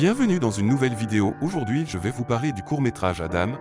Bienvenue dans une nouvelle vidéo. Aujourd'hui, je vais vous parler du court-métrage Adam.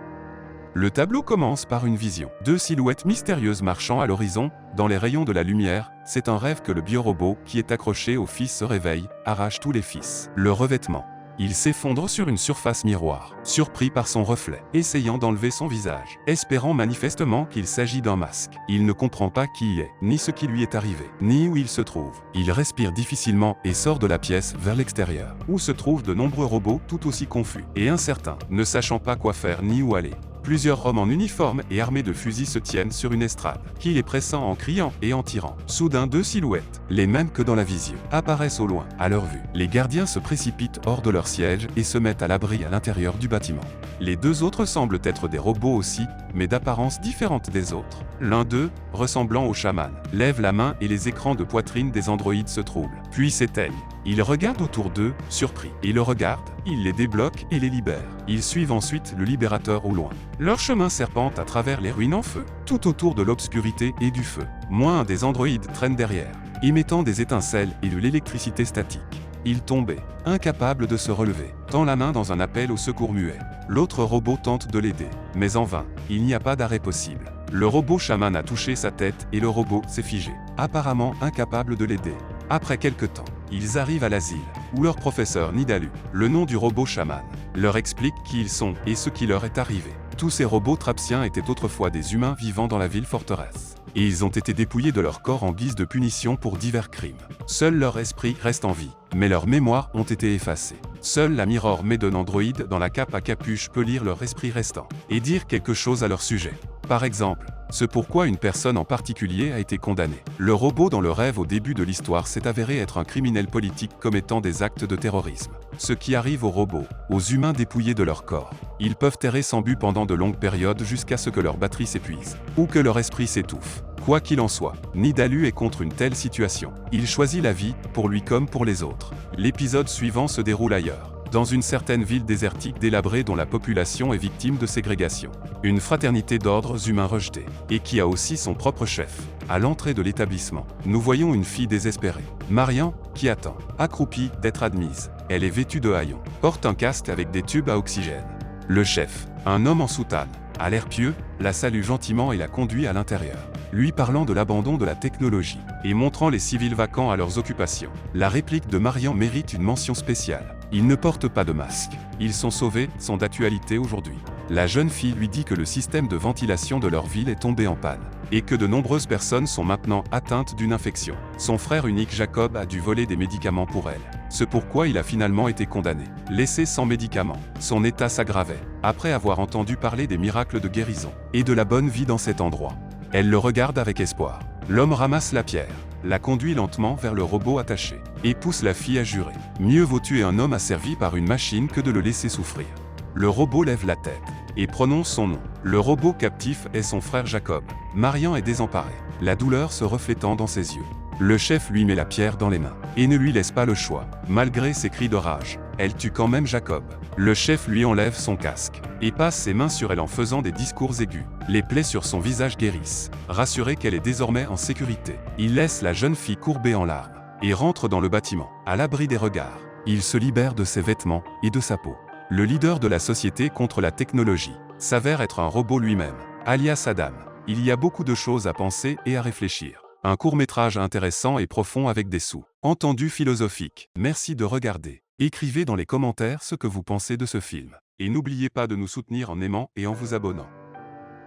Le tableau commence par une vision. Deux silhouettes mystérieuses marchant à l'horizon, dans les rayons de la lumière. C'est un rêve que le biorobot, qui est accroché au fils, se réveille, arrache tous les fils. Le revêtement. Il s'effondre sur une surface miroir, surpris par son reflet, essayant d'enlever son visage, espérant manifestement qu'il s'agit d'un masque. Il ne comprend pas qui il est, ni ce qui lui est arrivé, ni où il se trouve. Il respire difficilement et sort de la pièce vers l'extérieur, où se trouvent de nombreux robots tout aussi confus et incertains, ne sachant pas quoi faire ni où aller. Plusieurs hommes en uniforme et armés de fusils se tiennent sur une estrade, qui les pressant en criant et en tirant. Soudain, deux silhouettes, les mêmes que dans la vision, apparaissent au loin, à leur vue. Les gardiens se précipitent hors de leur siège et se mettent à l'abri à l'intérieur du bâtiment. Les deux autres semblent être des robots aussi, mais d'apparence différente des autres. L'un d'eux, ressemblant au chaman, lève la main et les écrans de poitrine des androïdes se troublent, puis s'éteignent. Ils regardent autour d'eux, surpris. Ils le regardent, ils les débloquent et les libèrent. Ils suivent ensuite le libérateur au loin. Leur chemin serpente à travers les ruines en feu, tout autour de l'obscurité et du feu. Moins des androïdes traînent derrière, émettant des étincelles et de l'électricité statique. Il tombait, incapable de se relever, tend la main dans un appel au secours muet. L'autre robot tente de l'aider, mais en vain, il n'y a pas d'arrêt possible. Le robot chaman a touché sa tête et le robot s'est figé, apparemment incapable de l'aider. Après quelque temps, ils arrivent à l'asile, où leur professeur Nidalu, le nom du robot chaman, leur explique qui ils sont et ce qui leur est arrivé. Tous ces robots trapsiens étaient autrefois des humains vivant dans la ville forteresse, et ils ont été dépouillés de leur corps en guise de punition pour divers crimes. Seul leur esprit reste en vie, mais leurs mémoires ont été effacées. Seule la Mirror Maiden androïde dans la cape à capuche peut lire leur esprit restant, et dire quelque chose à leur sujet. Par exemple, ce pourquoi une personne en particulier a été condamnée. Le robot dans le rêve au début de l'histoire s'est avéré être un criminel politique commettant des actes de terrorisme. Ce qui arrive aux robots, aux humains dépouillés de leur corps. Ils peuvent errer sans but pendant de longues périodes jusqu'à ce que leur batterie s'épuise, ou que leur esprit s'étouffe. Quoi qu'il en soit, Nidalu est contre une telle situation. Il choisit la vie, pour lui comme pour les autres. L'épisode suivant se déroule ailleurs, dans une certaine ville désertique délabrée dont la population est victime de ségrégation. Une fraternité d'ordres humains rejetés, et qui a aussi son propre chef. À l'entrée de l'établissement, nous voyons une fille désespérée, Marian, qui attend, accroupie, d'être admise. Elle est vêtue de haillons, porte un casque avec des tubes à oxygène. Le chef, un homme en soutane, a l'air pieux, la salue gentiment et la conduit à l'intérieur, lui parlant de l'abandon de la technologie, et montrant les civils vacants à leurs occupations. La réplique de Marian mérite une mention spéciale. Ils ne portent pas de masque. Ils sont sauvés, sont d'actualité aujourd'hui. La jeune fille lui dit que le système de ventilation de leur ville est tombé en panne, et que de nombreuses personnes sont maintenant atteintes d'une infection. Son frère unique Jacob a dû voler des médicaments pour elle. Ce pourquoi il a finalement été condamné. Laissé sans médicaments, son état s'aggravait, après avoir entendu parler des miracles de guérison, et de la bonne vie dans cet endroit. Elle le regarde avec espoir. L'homme ramasse la pierre, la conduit lentement vers le robot attaché, et pousse la fille à jurer. Mieux vaut tuer un homme asservi par une machine que de le laisser souffrir. Le robot lève la tête, et prononce son nom. Le robot captif est son frère Jacob. Marian est désemparée, la douleur se reflétant dans ses yeux. Le chef lui met la pierre dans les mains, et ne lui laisse pas le choix. Malgré ses cris de rage, elle tue quand même Jacob. Le chef lui enlève son casque, et passe ses mains sur elle en faisant des discours aigus. Les plaies sur son visage guérissent. Rassuré qu'elle est désormais en sécurité, il laisse la jeune fille courbée en larmes, et rentre dans le bâtiment, à l'abri des regards. Il se libère de ses vêtements, et de sa peau. Le leader de la société contre la technologie s'avère être un robot lui-même, alias Adam. Il y a beaucoup de choses à penser et à réfléchir. Un court-métrage intéressant et profond avec des sous-entendus philosophiques. Merci de regarder. Écrivez dans les commentaires ce que vous pensez de ce film. Et n'oubliez pas de nous soutenir en aimant et en vous abonnant.